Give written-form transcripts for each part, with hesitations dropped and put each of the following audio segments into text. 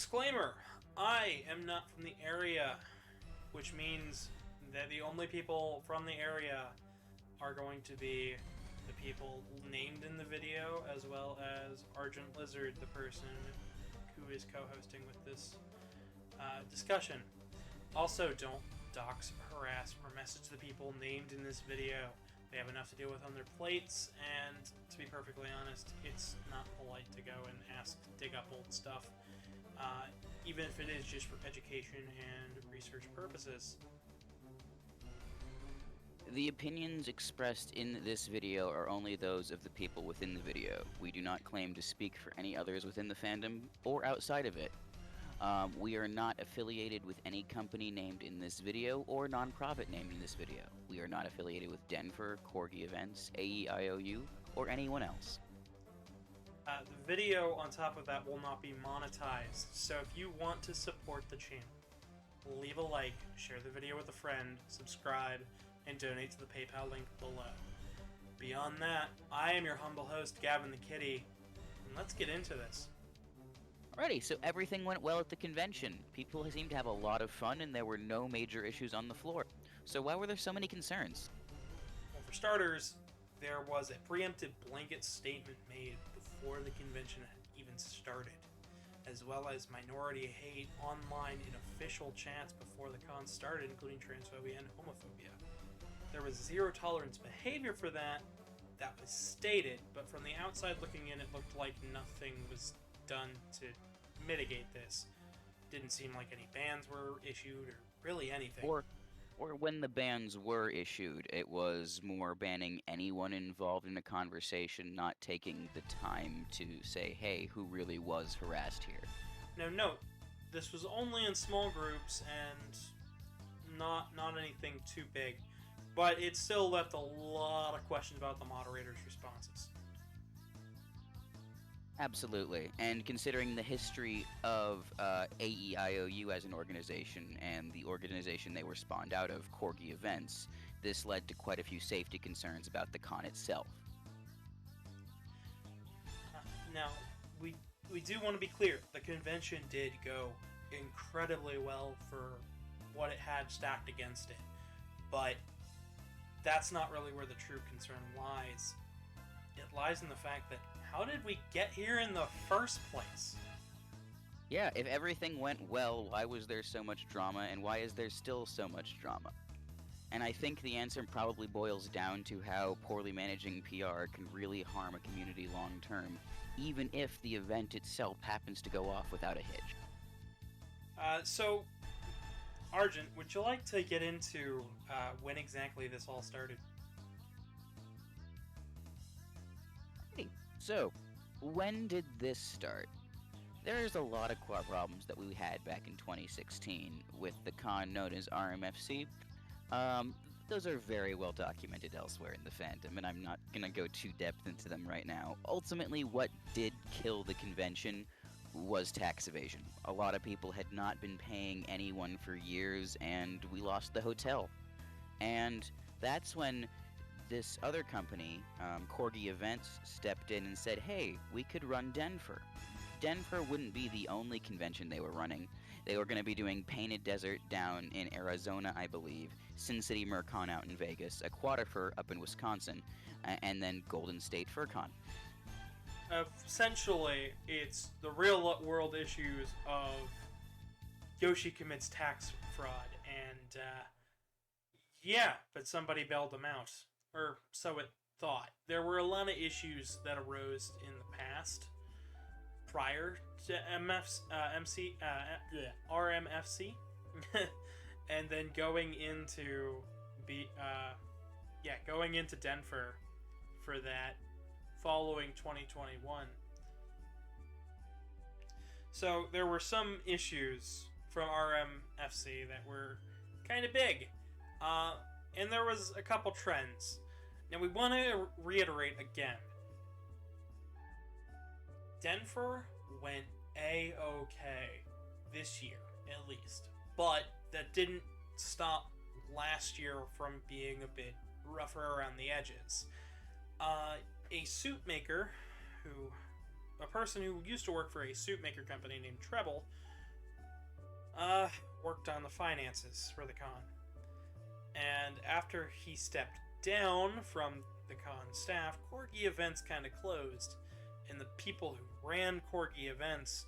Disclaimer, I am not from the area, which means that the only people from the area are going to be the people named in the video, as well as Argent Lizard, the person who is co-hosting with this discussion. Also, don't dox, harass, or message the people named in this video. They have enough to deal with on their plates, and to be perfectly honest, it's not polite to go and dig up old stuff, even if it is just for education and research purposes. The opinions expressed in this video are only those of the people within the video. We do not claim to speak for any others within the fandom or outside of it. We are not affiliated with any company named in this video or non-profit named in this video. We are not affiliated with DenFur, Corgi Events, AEIOU, or anyone else. The video on top of that will not be monetized, so if you want to support the channel, leave a like, share the video with a friend, subscribe, and donate to the PayPal link below. Beyond that, I am your humble host, Gavin the Kitty, and let's get into this. Alrighty, so everything went well at the convention. People seemed to have a lot of fun and there were no major issues on the floor. So why were there so many concerns? Well, for starters, there was a preemptive blanket statement made before the convention had even started, as well as minority hate online in official chats before the con started, including transphobia and homophobia. There was zero tolerance behavior for that was stated, but from the outside looking in, it looked like nothing was done to mitigate this. Didn't seem like any bans were issued or really anything. Or when the bans were issued, it was more banning anyone involved in a conversation, not taking the time to say, hey, who really was harassed here? Now note, this was only in small groups and not anything too big, but it still left a lot of questions about the moderator's responses. Absolutely, and considering the history of AEIOU as an organization and the organization they were spawned out of, Corgi Events, this led to quite a few safety concerns about the con itself. Now, we do want to be clear, the convention did go incredibly well for what it had stacked against it, but that's not really where the true concern lies. It lies in the fact that, how did we get here in the first place? Yeah, if everything went well, why was there so much drama, and why is there still so much drama? And I think the answer probably boils down to how poorly managing PR can really harm a community long term, even if the event itself happens to go off without a hitch. So, Argent, would you like to get into when exactly this all started? So, when did this start? There's a lot of problems that we had back in 2016 with the con known as RMFC. Those are very well documented elsewhere in the fandom, and I'm not going to go too depth into them right now. Ultimately, what did kill the convention was tax evasion. A lot of people had not been paying anyone for years, and we lost the hotel. And that's when this other company, Corgi Events, stepped in and said, hey, we could run DenFur. DenFur wouldn't be the only convention they were running. They were going to be doing Painted Desert down in Arizona, I believe, Sin City Mercon out in Vegas, Aquatifur up in Wisconsin, and then Golden State FurCon. Essentially, it's the real world issues of Yoshi commits tax fraud, and yeah, but somebody bailed him out. Or so it thought. There were a lot of issues that arose in the past, prior to RMFC, and then going into DenFur for that following 2021. So there were some issues from RMFC that were kind of big. And there was a couple trends. Now we want to reiterate again. DenFur went A-okay this year, at least. But that didn't stop last year from being a bit rougher around the edges. A person who used to work for a suit maker company named Treble worked on the finances for the con. And after he stepped down from the con staff, Corgi Events kind of closed, and the people who ran Corgi Events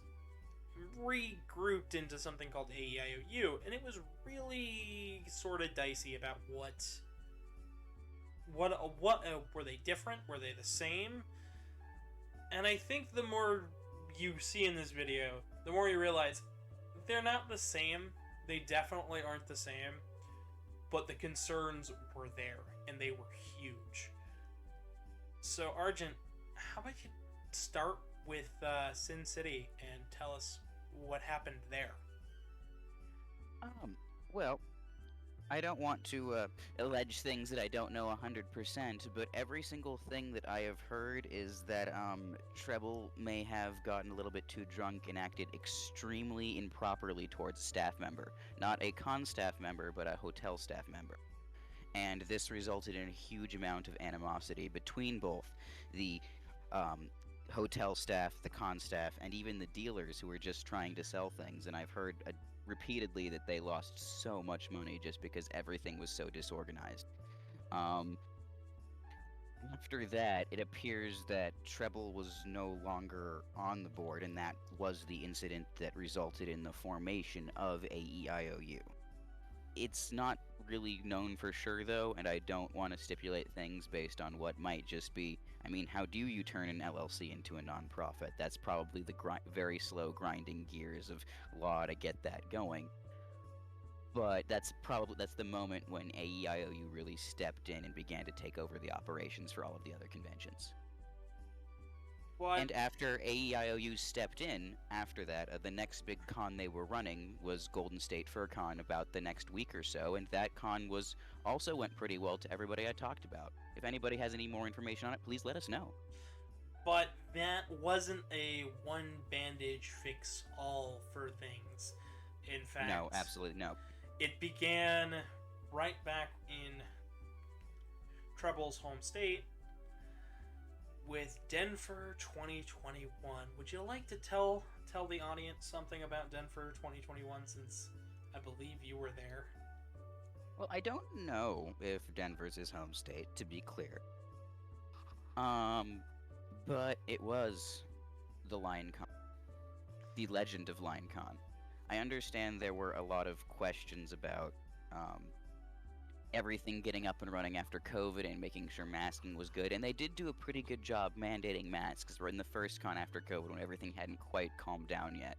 regrouped into something called AEIOU, and it was really sort of dicey about what were they different? Were they the same? And I think the more you see in this video, the more you realize they're not the same. They definitely aren't the same, but the concerns were there, and they were huge. So, Argent, how about you start with Sin City and tell us what happened there? Well, I don't want to allege things that I don't know 100%, but every single thing that I have heard is that Treble may have gotten a little bit too drunk and acted extremely improperly towards a staff member. Not a con staff member, but a hotel staff member. And this resulted in a huge amount of animosity between both the hotel staff, the con staff, and even the dealers who were just trying to sell things. And I've heard repeatedly that they lost so much money just because everything was so disorganized. After that, it appears that Treble was no longer on the board, and that was the incident that resulted in the formation of AEIOU. It's not really known for sure, though, and I don't want to stipulate things based on what might just be. I mean, how do you turn an LLC into a nonprofit? That's probably the very slow grinding gears of law to get that going. But that's the moment when AEIOU really stepped in and began to take over the operations for all of the other conventions. What? And after AEIOU stepped in, after that, the next big con they were running was Golden State Fur Con about the next week or so, and that con also went pretty well to everybody I talked about. If anybody has any more information on it, please let us know. But that wasn't a one bandage fix all for things. In fact, No, absolutely no. It began right back in Treble's home state with DenFur 2021. Would you like to tell the audience something about DenFur 2021, since I believe you were there? Well, I don't know if Denver's his home state, to be clear. But it was the LionCon. The Legend of LionCon. I understand there were a lot of questions about everything getting up and running after COVID and making sure masking was good, and they did do a pretty good job mandating masks, because we're in the first con after COVID when everything hadn't quite calmed down yet.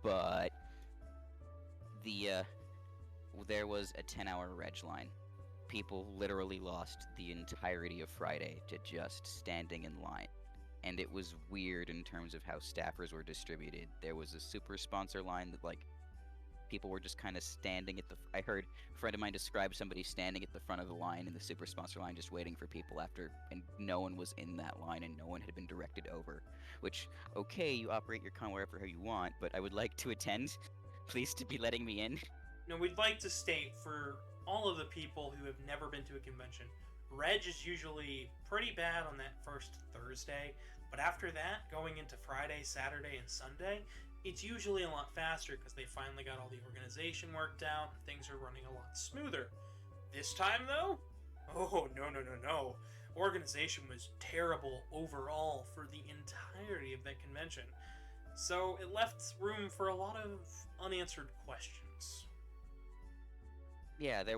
But there was a 10-hour reg line. People literally lost the entirety of Friday to just standing in line. And it was weird in terms of how staffers were distributed. There was a super sponsor line that, people were just kind of standing at the... I heard a friend of mine describe somebody standing at the front of the line in the super sponsor line just waiting for people and no one was in that line and no one had been directed over. Which, okay, you operate your con wherever you want, but I would like to attend. Please to be letting me in. No, we'd like to state for all of the people who have never been to a convention, reg is usually pretty bad on that first Thursday, but after that, going into Friday, Saturday, and Sunday, it's usually a lot faster because they finally got all the organization worked out and things are running a lot smoother. This time, though? Oh, no. Organization was terrible overall for the entirety of that convention. So it left room for a lot of unanswered questions. Yeah, there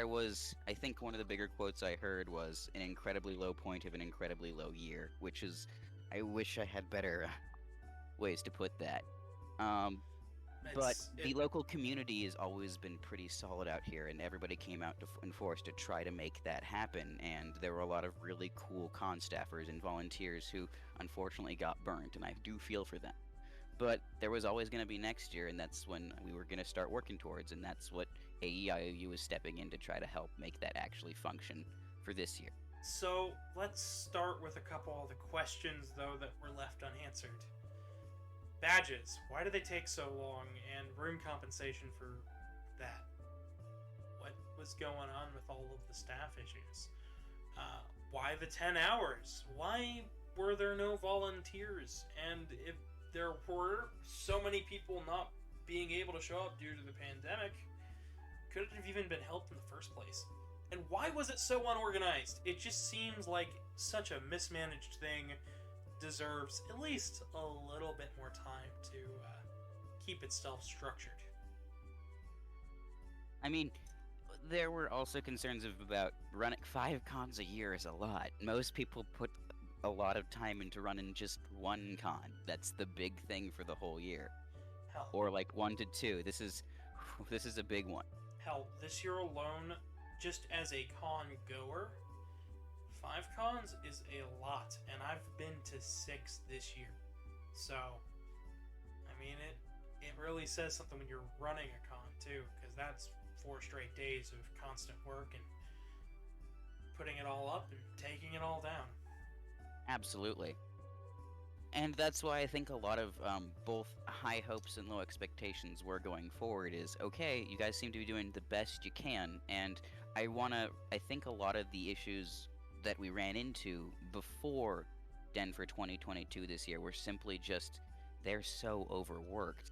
was, I think one of the bigger quotes I heard was an incredibly low point of an incredibly low year, which is, I wish I had better ways to put that. But the local community has always been pretty solid out here, and everybody came out in force to try to make that happen, and there were a lot of really cool con staffers and volunteers who unfortunately got burnt, and I do feel for them. But there was always going to be next year, and that's when we were going to start working towards, and that's what AEIOU is stepping in to try to help make that actually function for this year. So let's start with a couple of the questions, though, that were left unanswered. Badges, why do they take so long, and room compensation for that? What was going on with all of the staff issues? Why the 10 hours? Why were there no volunteers? And if there were so many people not being able to show up due to the pandemic. Could it have even been helped in the first place? And why was it so unorganized? It just seems like such a mismanaged thing. Deserves at least a little bit more time to keep itself structured. I mean, there were also concerns about running 5 cons a year is a lot. Most people put a lot of time into running just one con. That's the big thing for the whole year. Hell, Or like 1 to 2. This is a big one. hell, this year alone, just as a con goer, 5 cons is a lot, and I've been to 6 this year. So, I mean, it really says something when you're running a con too, because that's 4 straight days of constant work and putting it all up and taking it all down. Absolutely. And that's why I think a lot of both high hopes and low expectations were going forward is, okay, you guys seem to be doing the best you can, and I think a lot of the issues that we ran into before DenFur 2022 this year were simply just, they're so overworked.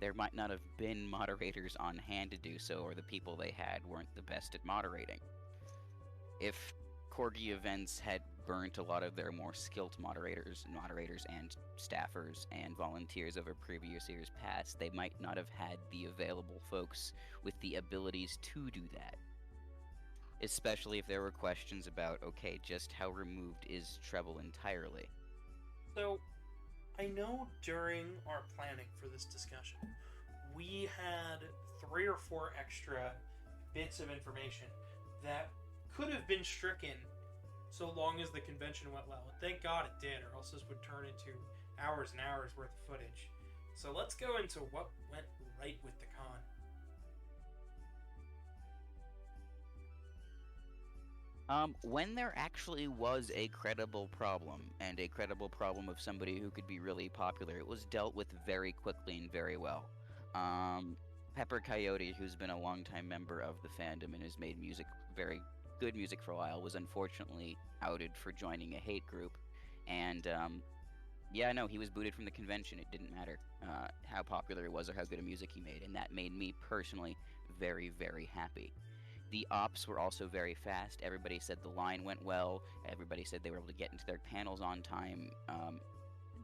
There might not have been moderators on hand to do so, or the people they had weren't the best at moderating. If Corgi events had burnt a lot of their more skilled moderators and staffers and volunteers over previous years past, they might not have had the available folks with the abilities to do that. Especially if there were questions about, okay, just how removed is treble entirely? So, I know during our planning for this discussion, we had 3 or 4 extra bits of information that could have been stricken so long as the convention went well. And thank God it did, or else this would turn into hours and hours worth of footage. So let's go into what went right with the con. When there actually was a credible problem, and a credible problem of somebody who could be really popular, it was dealt with very quickly and very well. Pepper Coyote, who's been a longtime member of the fandom and has made very good music for a while, was unfortunately outed for joining a hate group, and yeah, no, he was booted from the convention. It didn't matter how popular he was or how good of music he made, and that made me personally very, very happy. The ops were also very fast. Everybody said the line went well. Everybody said they were able to get into their panels on time.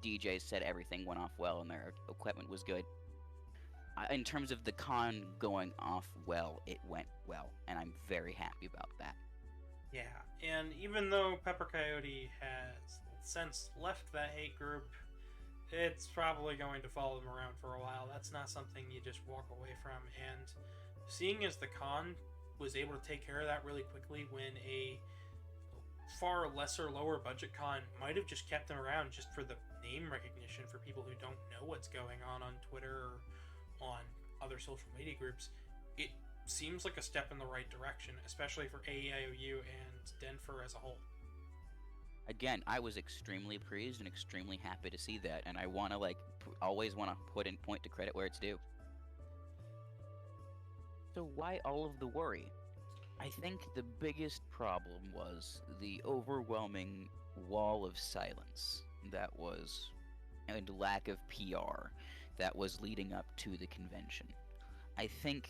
DJs said everything went off well and their equipment was good. In terms of the con going off well, it went well, and I'm very happy about that. Yeah, and even though Pepper Coyote has since left that hate group, it's probably going to follow them around for a while. That's not something you just walk away from, and seeing as the con was able to take care of that really quickly when a far lesser, lower budget con might have just kept them around just for the name recognition for people who don't know what's going on Twitter or on other social media groups, it seems like a step in the right direction, especially for AEIOU and DenFur as a whole. Again, I was extremely pleased and extremely happy to see that, and I want to always want to point to credit where it's due. So why all of the worry? I think the biggest problem was the overwhelming wall of silence and lack of PR that was leading up to the convention. I think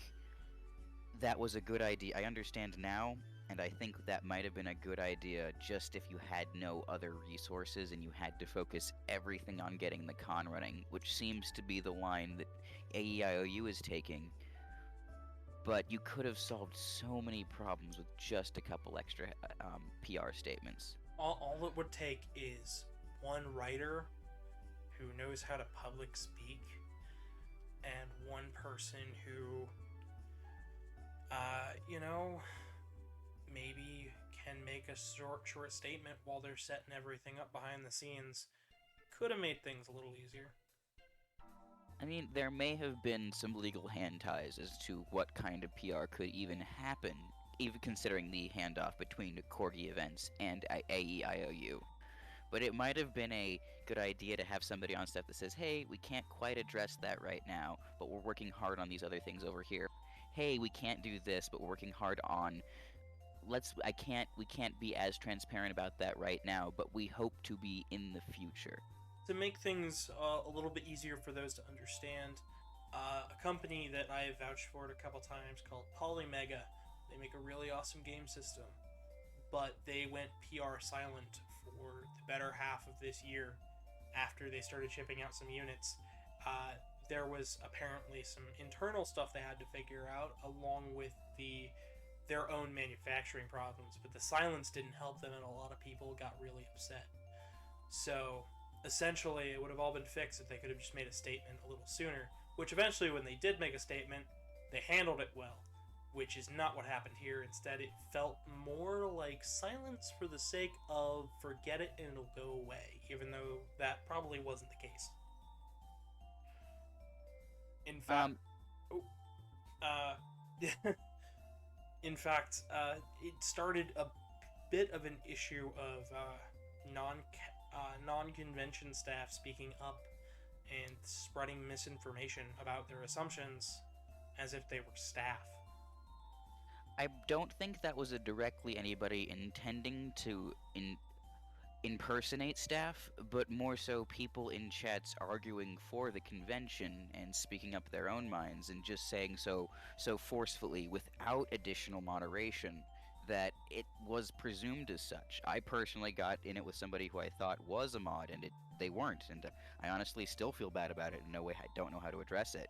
that was a good idea. I understand now, and I think that might have been a good idea just if you had no other resources and you had to focus everything on getting the con running, which seems to be the line that AEIOU is taking. But you could have solved so many problems with just a couple extra PR statements. All it would take is one writer who knows how to public speak and one person who, maybe can make a short statement while they're setting everything up behind the scenes. Could have made things a little easier. I mean, there may have been some legal hand ties as to what kind of PR could even happen, even considering the handoff between Corgi events and AEIOU. But it might have been a good idea to have somebody on staff that says, hey, we can't quite address that right now, but we're working hard on these other things over here. Hey, we can't do this, but we're working hard on... we can't be as transparent about that right now, but we hope to be in the future. To make things a little bit easier for those to understand, a company that I have vouched for it a couple times called Polymega. They make a really awesome game system, but they went PR silent for the better half of this year after they started shipping out some units. Uh, there was apparently some internal stuff they had to figure out, along with their own manufacturing problems. But the silence didn't help them, and a lot of people got really upset. So essentially, it would have all been fixed if they could have just made a statement a little sooner. Which eventually, when they did make a statement, they handled it well, which is not what happened here. Instead, it felt more like silence for the sake of forget it and it'll go away, even though that probably wasn't the case. In fact, in fact, it started a bit of an issue of non-convention staff speaking up and spreading misinformation about their assumptions as if they were staff. I don't think that was directly anybody intending to impersonate staff, but more so people in chats arguing for the convention and speaking up their own minds and just saying so forcefully without additional moderation that it was presumed as such. I personally got in it with somebody who I thought was a mod, and they weren't, and I honestly still feel bad about it. In no way, I don't know how to address it.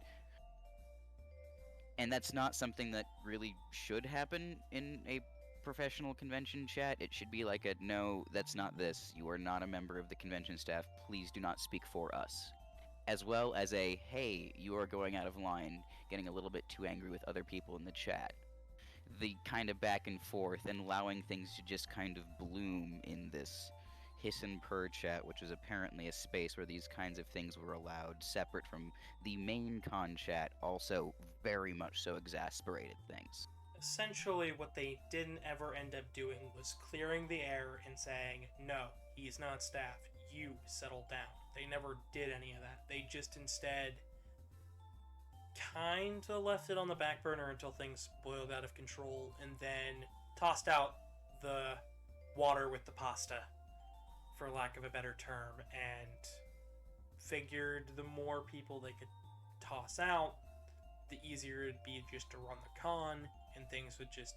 And that's not something that really should happen in a professional convention chat. It should be like a, no, that's not this. You are not a member of the convention staff. Please do not speak for us. As well as a, hey, you are going out of line, getting a little bit too angry with other people in the chat. The kind of back and forth and allowing things to just kind of bloom in this hiss and purr chat, which was apparently a space where these kinds of things were allowed, separate from the main con chat, also very much so exasperated things. Essentially, what they didn't ever end up doing was clearing the air and saying, no, he's not staff, you settle down. They never did any of that. They just instead kinda left it on the back burner until things boiled out of control, and then tossed out the water with the pasta, for lack of a better term, and figured the more people they could toss out, the easier it'd be just to run the con, and things would just,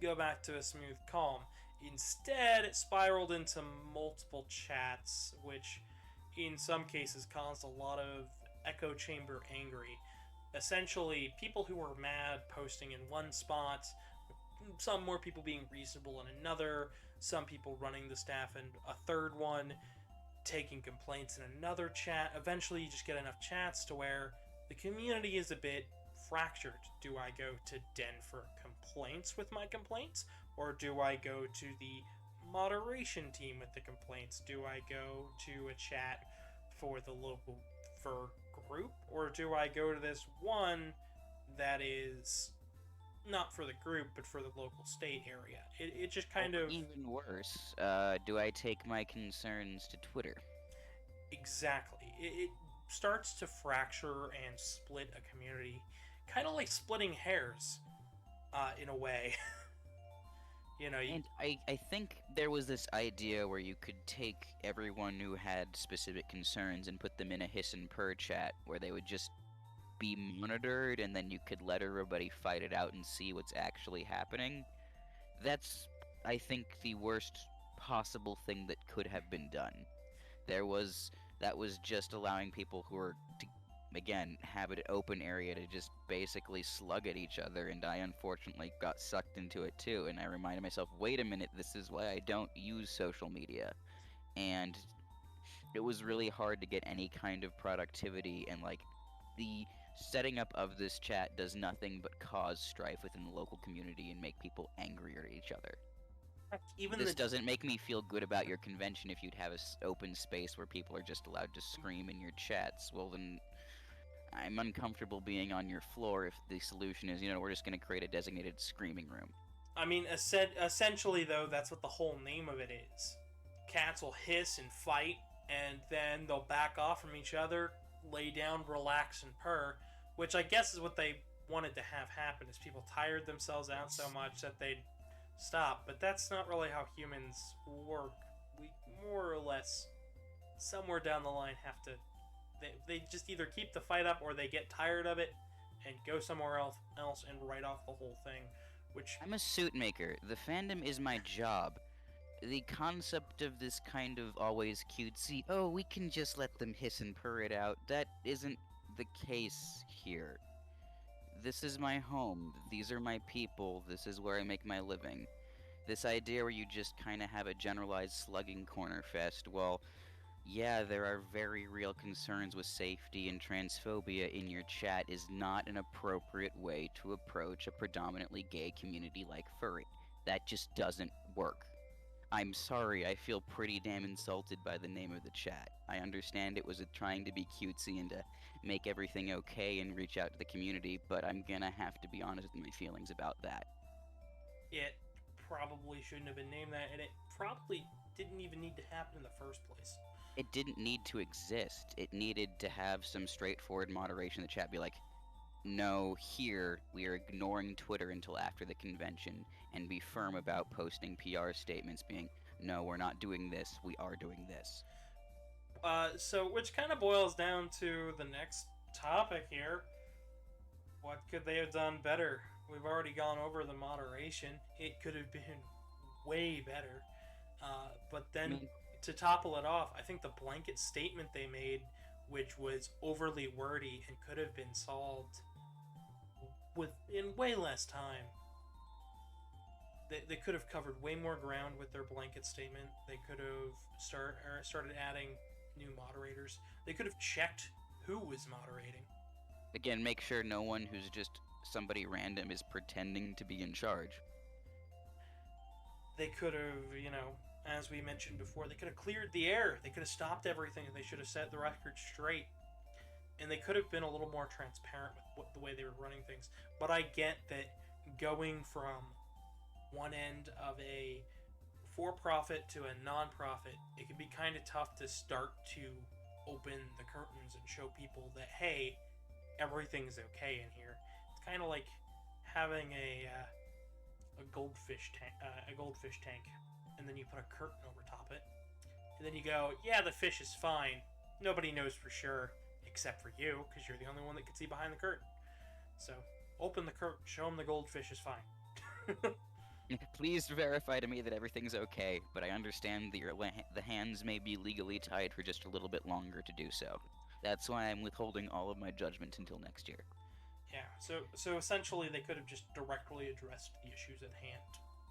go back to a smooth calm. Instead, it spiraled into multiple chats, which in some cases caused a lot of echo chamber angry. Essentially, people who were mad posting in one spot, some more people being reasonable in another, some people running the staff in a third one, taking complaints in another chat. Eventually, you just get enough chats to where the community is a bit fractured. Do I go to DenFur complaints with my complaints? Or do I go to the moderation team with the complaints? Do I go to a chat for the local fur group? Or do I go to this one that is not for the group, but for the local state area? It just kind of... Even worse, do I take my concerns to Twitter? Exactly. It starts to fracture and split a community, kind of like splitting hairs, in a way. And I think there was this idea where you could take everyone who had specific concerns and put them in a hiss and purr chat where they would just be monitored, and then you could let everybody fight it out and see what's actually happening. That's, I think, the worst possible thing that could have been done. That was just allowing people who were to, again, have an open area to just basically slug at each other, and I unfortunately got sucked into it too, and I reminded myself, wait a minute, this is why I don't use social media. And it was really hard to get any kind of productivity, and the setting up of this chat does nothing but cause strife within the local community and make people angrier at each other. This doesn't make me feel good about your convention if you'd have an open space where people are just allowed to scream in your chats. Well, then I'm uncomfortable being on your floor if the solution is, we're just going to create a designated screaming room. I mean, essentially, though, that's what the whole name of it is. Cats will hiss and fight, and then they'll back off from each other, lay down, relax, and purr, which I guess is what they wanted to have happen, is people tired themselves out so much that they'd stop. But that's not really how humans work. We more or less somewhere down the line have to they just either keep the fight up or they get tired of it and go somewhere else and write off the whole thing. Which I'm a suit maker. The fandom is my job. The concept of this kind of always cutesy, oh, we can just let them hiss and purr it out, that isn't the case here. This is my home. These are my people. This is where I make my living. This idea where you just kind of have a generalized slugging corner fest, well, yeah, there are very real concerns with safety and transphobia in your chat is not an appropriate way to approach a predominantly gay community like Furry. That just doesn't work. I'm sorry, I feel pretty damn insulted by the name of the chat. I understand it was trying to be cutesy and to make everything okay and reach out to the community, but I'm gonna have to be honest with my feelings about that. it probably shouldn't have been named that, and it probably didn't even need to happen in the first place. It didn't need to exist. It needed to have some straightforward moderation in the chat, be like, no, here, we are ignoring Twitter until after the convention, and be firm about posting PR statements being, no, we're not doing this, we are doing this. So, which kind of boils down to the next topic here. What could they have done better? We've already gone over the moderation. It could have been way better. But then, to topple it off, I think the blanket statement they made, which was overly wordy and could have been solved in way less time. They could have covered way more ground with their blanket statement. They could have started adding new moderators. They could have checked who was moderating. Again, make sure no one who's just somebody random is pretending to be in charge. They could have, as we mentioned before, they could have cleared the air. They could have stopped everything, and they should have set the record straight. And they could have been a little more transparent with the way they were running things. But I get that going from one end of a for-profit to a non-profit, it can be kind of tough to start to open the curtains and show people that, hey, everything's okay in here. It's kind of like having a goldfish tank, and then you put a curtain over top it, and then you go, yeah, the fish is fine. Nobody knows for sure, except for you, because you're the only one that can see behind the curtain. So, open the curtain, show them the goldfish is fine. Please verify to me that everything's okay, but I understand that the hands may be legally tied for just a little bit longer to do so. That's why I'm withholding all of my judgment until next year. Yeah, so essentially they could have just directly addressed the issues at hand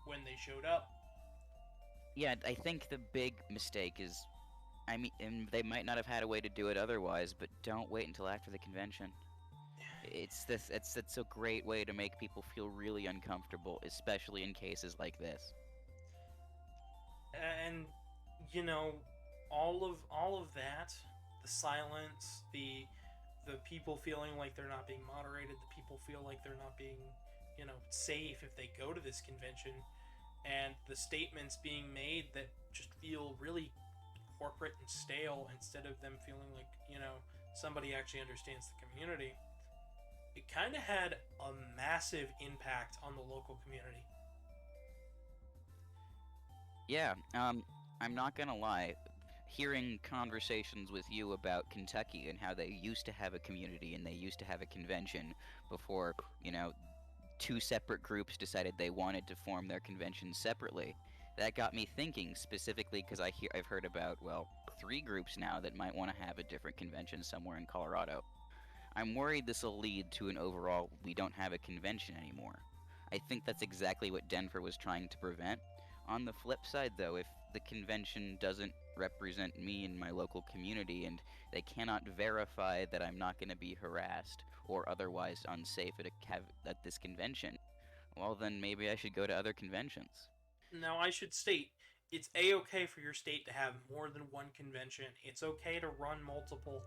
when they showed up. Yeah, I think the big mistake is, and they might not have had a way to do it otherwise, but don't wait until after the convention. It's a great way to make people feel really uncomfortable, especially in cases like this. And all of that, the silence, the people feeling like they're not being moderated, the people feel like they're not being, safe if they go to this convention, and the statements being made that just feel really corporate and stale instead of them feeling like, somebody actually understands the community. It kind of had a massive impact on the local community. Yeah, I'm not gonna lie. Hearing conversations with you about Kentucky and how they used to have a community and they used to have a convention before, two separate groups decided they wanted to form their convention separately. That got me thinking, specifically because I've heard about, 3 groups now that might want to have a different convention somewhere in Colorado. I'm worried this will lead to an overall, we don't have a convention anymore. I think that's exactly what DenFur was trying to prevent. On the flip side, though, if the convention doesn't represent me and my local community, and they cannot verify that I'm not going to be harassed or otherwise unsafe at this convention, well, then maybe I should go to other conventions. Now, I should state, it's a-okay for your state to have more than one convention. It's okay to run multiple,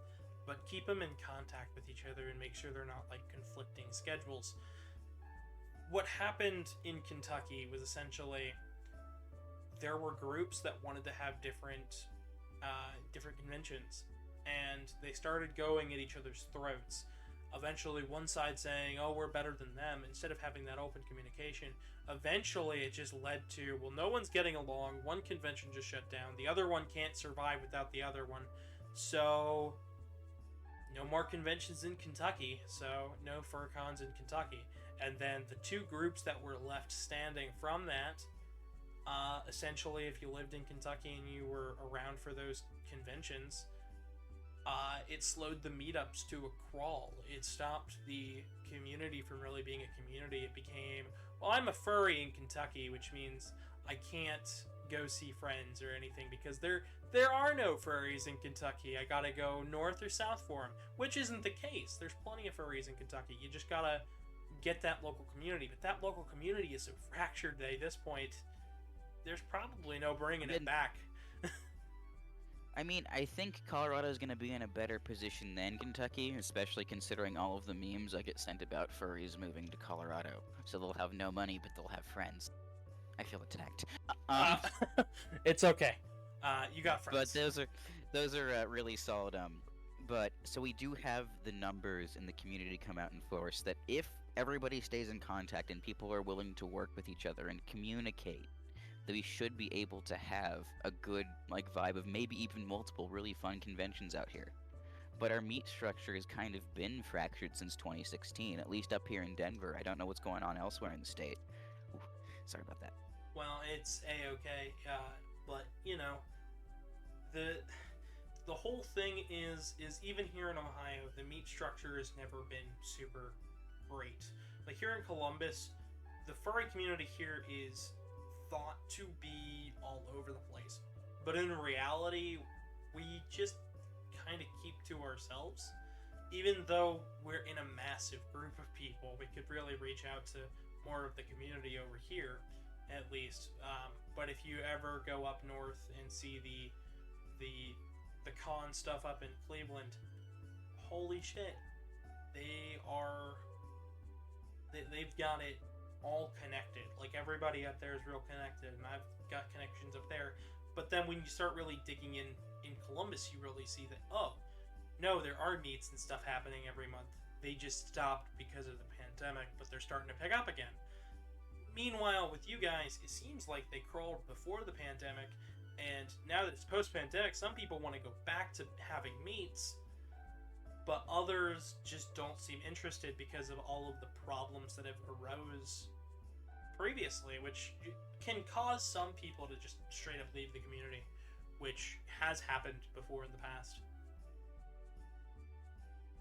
but keep them in contact with each other and make sure they're not, conflicting schedules. What happened in Kentucky was essentially there were groups that wanted to have different conventions, and they started going at each other's throats. eventually one side saying, oh, we're better than them, instead of having that open communication, eventually it just led to, well, no one's getting along, one convention just shut down, the other one can't survive without the other one, so no more conventions in Kentucky, so no FurCons in Kentucky. And then the two groups that were left standing from that, essentially, if you lived in Kentucky and you were around for those conventions, it slowed the meetups to a crawl. It stopped the community from really being a community. It became, well, I'm a furry in Kentucky, which means I can't go see friends or anything because there are no furries in Kentucky. I gotta go north or south for them, which isn't the case. There's plenty of furries in Kentucky. You just gotta get that local community, but that local community is so fractured that at this point, there's probably no bringing it back. I mean, I think Colorado is going to be in a better position than Kentucky, especially considering all of the memes I get sent about furries moving to Colorado. So they'll have no money, but they'll have friends. I feel attacked. It's okay. You got friends. But those are really solid. But so we do have the numbers in the community come out in force that if everybody stays in contact and people are willing to work with each other and communicate, that we should be able to have a good vibe of maybe even multiple really fun conventions out here. But our meet structure has kind of been fractured since 2016, at least up here in Denver. I don't know what's going on elsewhere in the state. Ooh, sorry about that. Well, it's a-okay, but you know, the whole thing is even here in Ohio, the meet structure has never been super great. Like here in Columbus, the furry community here is thought to be all over the place, but in reality we just kind of keep to ourselves. Even though we're in a massive group of people, we could really reach out to more of the community over here at least, but if you ever go up north and see the con stuff up in Cleveland, holy shit, they've got it all connected. Like everybody up there is real connected, and I've got connections up there. But then when you start really digging in Columbus, you really see that, oh no, there are meets and stuff happening every month. They just stopped because of the pandemic, but they're starting to pick up again. Meanwhile, with you guys, it seems like they crawled before the pandemic, and now that it's post-pandemic, some people want to go back to having meets, but others just don't seem interested because of all of the problems that have arose previously, which can cause some people to just straight up leave the community, which has happened before in the past.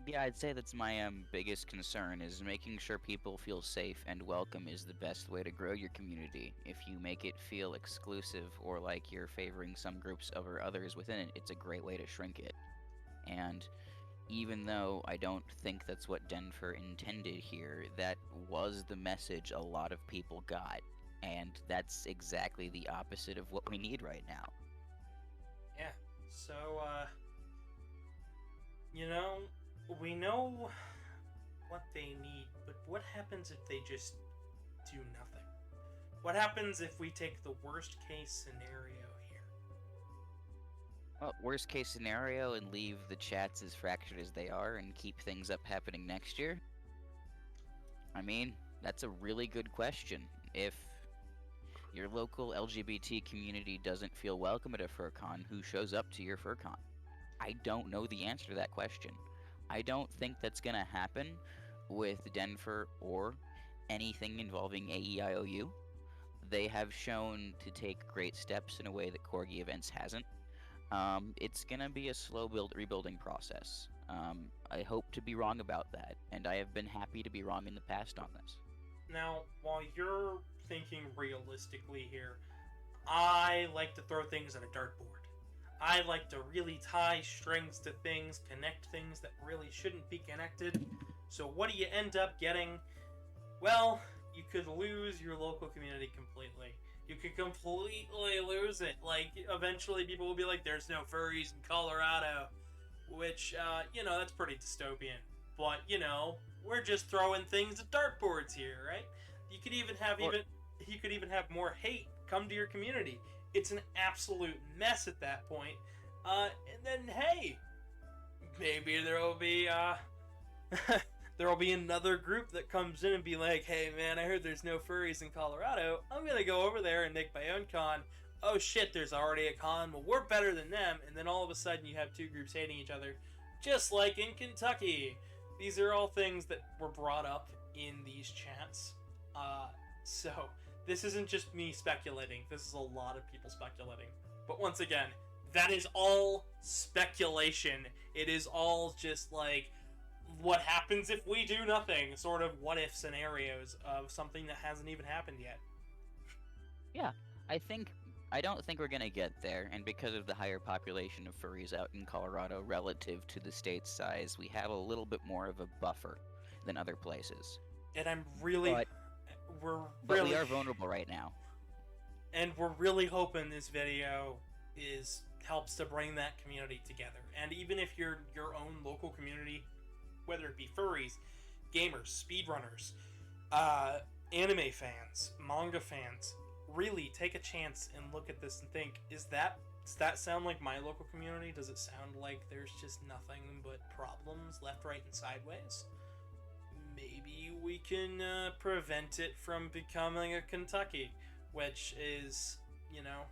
Yeah, I'd say that's my biggest concern, is making sure people feel safe and welcome is the best way to grow your community. If you make it feel exclusive or like you're favoring some groups over others within it, it's a great way to shrink it. And even though I don't think that's what DenFur intended here, that was the message a lot of people got. And that's exactly the opposite of what we need right now. Yeah, so, you know, we know what they need, but what happens if they just do nothing? What happens if we take the worst case scenario here? Well, worst case scenario and leave the chats as fractured as they are and keep things up happening next year? I mean, that's a really good question. If your local LGBT community doesn't feel welcome at a FurCon, who shows up to your FurCon? I don't know the answer to that question. I don't think that's going to happen with DenFur or anything involving AEIOU. They have shown to take great steps in a way that Corgi Events hasn't. It's going to be a slow rebuilding process. I hope to be wrong about that, and I have been happy to be wrong in the past on this. Now, while you're thinking realistically here, I like to throw things on a dartboard. I like to really tie strings to things, connect things that really shouldn't be connected. So what do you end up getting? Well, you could lose your local community completely. You could completely lose it. Like, eventually people will be like, there's no furries in Colorado. Which, you know, that's pretty dystopian. But, you know, we're just throwing things at dartboards here, right? You could even have more hate come to your community. It's an absolute mess at that point. And then, hey, maybe there will be there will be another group that comes in and be like, hey man, I heard there's no furries in Colorado. I'm gonna go over there and make my own con. Oh shit, there's already a con. Well, we're better than them. And then all of a sudden you have two groups hating each other, just like in Kentucky. These are all things that were brought up in these chats. So this isn't just me speculating. This is a lot of people speculating. But once again, that is all speculation. It is all just like, what happens if we do nothing? Sort of what if scenarios of something that hasn't even happened yet. Yeah, I don't think we're gonna get there, and because of the higher population of furries out in Colorado relative to the state's size, we have a little bit more of a buffer than other places. And I'm really... But we are vulnerable right now. And we're really hoping this video helps to bring that community together. And even if you're your own local community, whether it be furries, gamers, speedrunners, anime fans, manga fans, really take a chance and look at this and think, does that sound like my local community? Does it sound like there's just nothing but problems left, right, and sideways? Maybe we can prevent it from becoming a Kentucky, which is, you know,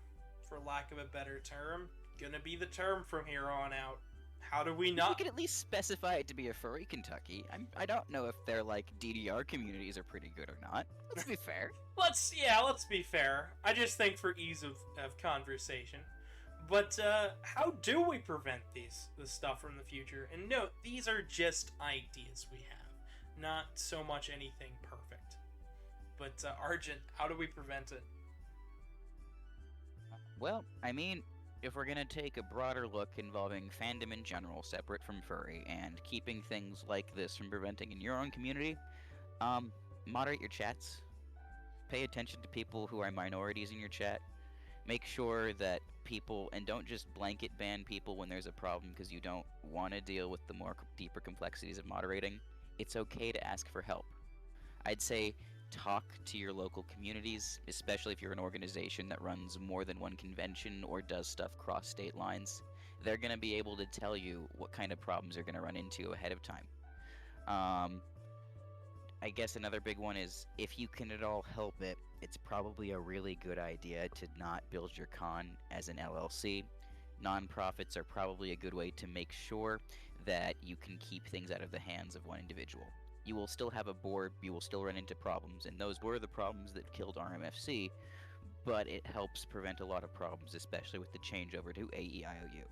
for lack of a better term, gonna be the term from here on out. How do we not? We could at least specify it to be a furry Kentucky. I don't know if their like DDR communities are pretty good or not. Let's be fair. Let's be fair. I just think for ease of conversation. But how do we prevent this stuff from the future? And no, these are just ideas we have, not so much anything perfect. But Argent, how do we prevent it? Well, I mean, if we're gonna take a broader look involving fandom in general, separate from furry, and keeping things like this from preventing in your own community, moderate your chats. Pay attention to people who are minorities in your chat. Make sure that people, and don't just blanket ban people when there's a problem because you don't want to deal with the more deeper complexities of moderating. It's okay to ask for help. I'd say talk to your local communities, especially if you're an organization that runs more than one convention or does stuff cross state lines. They're going to be able to tell you what kind of problems you're going to run into ahead of time. I guess another big one is, if you can at all help it, it's probably a really good idea to not build your con as an LLC. Nonprofits are probably a good way to make sure that you can keep things out of the hands of one individual. You will still have a board, you will still run into problems, and those were the problems that killed RMFC, but it helps prevent a lot of problems, especially with the changeover to AEIOU.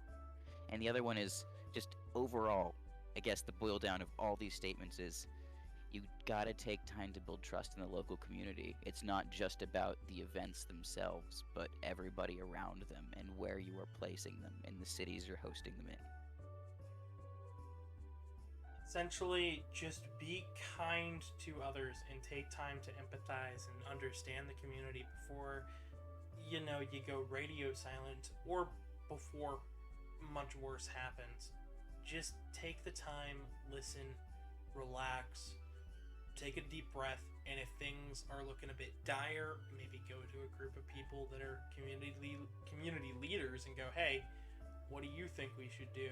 And the other one is just overall, I guess the boil down of all these statements is, you gotta take time to build trust in the local community. It's not just about the events themselves, but everybody around them and where you are placing them and the cities you're hosting them in. Essentially, just be kind to others and take time to empathize and understand the community before, you know, you go radio silent or before much worse happens. Just take the time, listen, relax, take a deep breath, and if things are looking a bit dire, maybe go to a group of people that are community leaders and go, hey, what do you think we should do?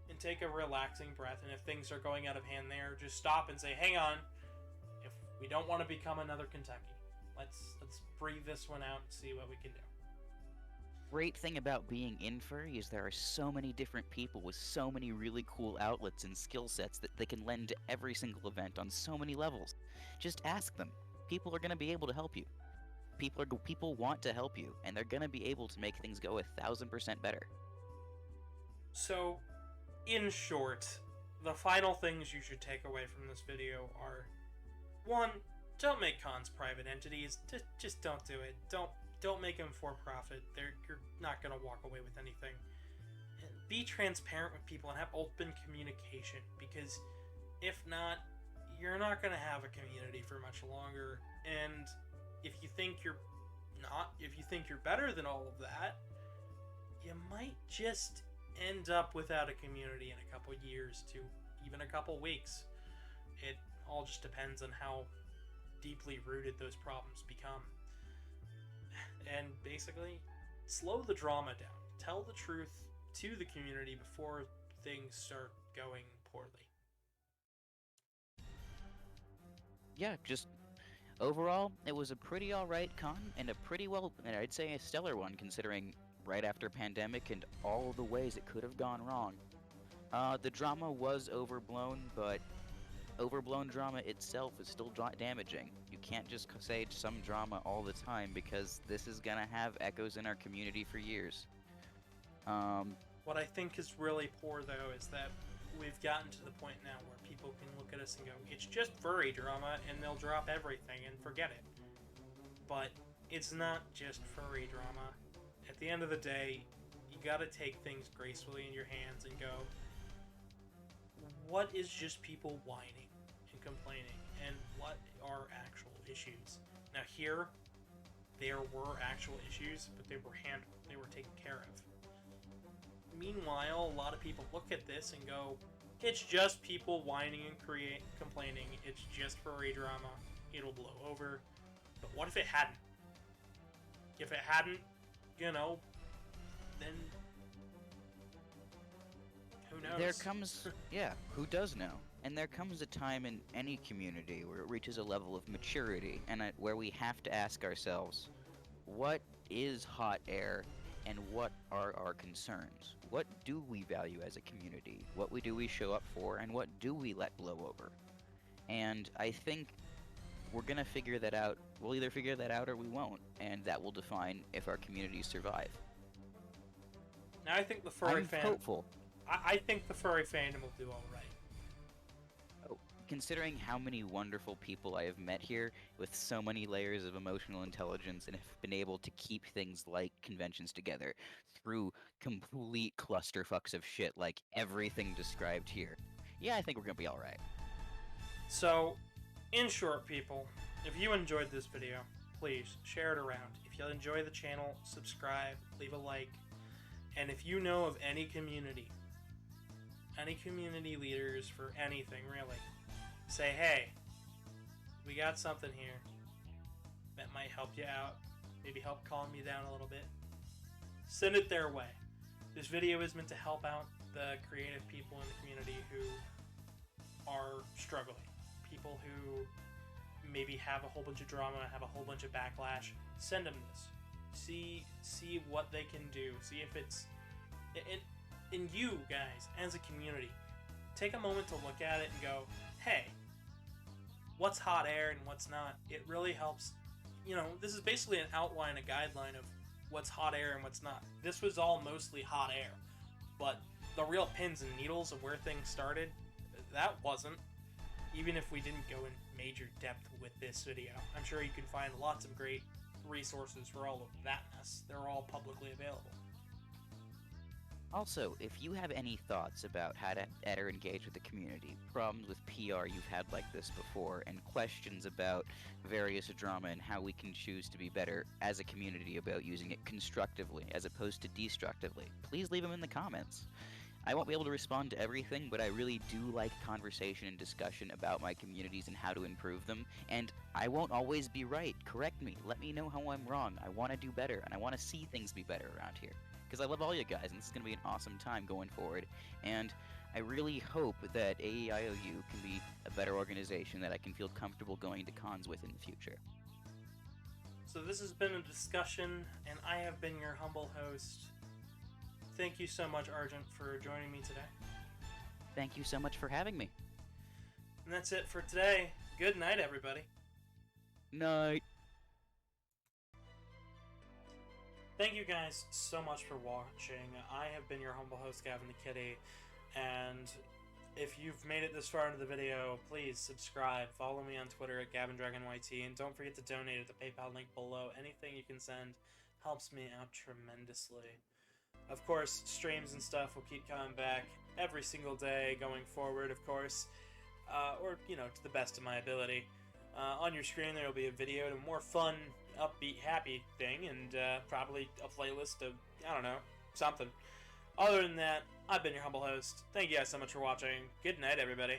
And take a relaxing breath, and if things are going out of hand there, just stop and say, hang on, if we don't want to become another Kentucky, let's breathe this one out and see what we can do. Great thing about being in Furry is there are so many different people with so many really cool outlets and skill sets that they can lend to every single event on so many levels. Just ask them. People are going to be able to help you. People want to help you, and they're going to be able to make things go 1,000% better. So, in short, the final things you should take away from this video are, 1, don't make cons private entities. Just don't do it. Don't make them for profit. You're not going to walk away with anything. Be transparent with people and have open communication, because if not, you're not going to have a community for much longer. And if you think you're better than all of that, you might just end up without a community in a couple years to even a couple weeks. It all just depends on how deeply rooted those problems become. And basically, slow the drama down. Tell the truth to the community before things start going poorly. yeah, just overall, it was a pretty alright con, and a pretty well, and I'd say a stellar one, considering right after pandemic and all the ways it could have gone wrong. The drama was overblown, but overblown drama itself is still damaging. You can't just say some drama all the time because this is gonna have echoes in our community for years. What I think is really poor, though, is that we've gotten to the point now where people can look at us and go, it's just furry drama, and they'll drop everything and forget it. But it's not just furry drama. At the end of the day, you gotta take things gracefully in your hands and go, what is just people whining and complaining, and what are actual issues? Now here, there were actual issues, but they were handled, they were taken care of. Meanwhile, a lot of people look at this and go, it's just people whining and complaining, it's just furry drama, it'll blow over. But what if it hadn't? If it hadn't, then who knows? There comes, yeah, who does know? And there comes a time in any community where it reaches a level of maturity, and where we have to ask ourselves, what is hot air, and what are our concerns? What do we value as a community? What do we show up for, and what do we let blow over? And I think we're gonna figure that out. We'll either figure that out or we won't, and that will define if our communities survive. Now I think the furry I'm fan. hopeful. I think the furry fandom will do all right. Considering how many wonderful people I have met here with so many layers of emotional intelligence and have been able to keep things like conventions together through complete clusterfucks of shit like everything described here. Yeah, I think we're gonna be alright. So, in short, people, if you enjoyed this video, please share it around. If you enjoy the channel, subscribe, leave a like, and if you know of any community leaders for anything really, say, hey, we got something here that might help you out, maybe help calm you down a little bit. Send it their way. This video is meant to help out the creative people in the community who are struggling. People who maybe have a whole bunch of drama, have a whole bunch of backlash. Send them this. See what they can do. See if it's... And you guys, as a community, take a moment to look at it and go, hey, what's hot air and what's not? It really helps. You know, this is basically an outline, a guideline of what's hot air and what's not. This was all mostly hot air, but the real pins and needles of where things started, that wasn't. Even if we didn't go in major depth with this video, I'm sure you can find lots of great resources for all of that mess. They're all publicly available. Also, if you have any thoughts about how to better engage with the community, problems with PR you've had like this before, and questions about various drama and how we can choose to be better as a community about using it constructively as opposed to destructively, please leave them in the comments. I won't be able to respond to everything, but I really do like conversation and discussion about my communities and how to improve them, and I won't always be right. Correct me. Let me know how I'm wrong. I want to do better, and I want to see things be better around here. Because I love all you guys, and this is going to be an awesome time going forward. And I really hope that AEIOU can be a better organization that I can feel comfortable going to cons with in the future. So this has been a discussion, and I have been your humble host. Thank you so much, Argent, for joining me today. Thank you so much for having me. And that's it for today. Good night, everybody. Night. Thank you guys so much for watching. I have been your humble host, Gavin the Kitty, and if you've made it this far into the video, please subscribe, follow me on Twitter at GavinDragonYT, and don't forget to donate at the PayPal link below. Anything you can send helps me out tremendously. Of course, streams and stuff will keep coming back every single day going forward, of course, or, you know, to the best of my ability. On your screen there will be a video to a more fun, upbeat, happy thing, and probably a playlist of, I don't know, something. Other than that, I've been your humble host. Thank you guys so much for watching. Good night, everybody.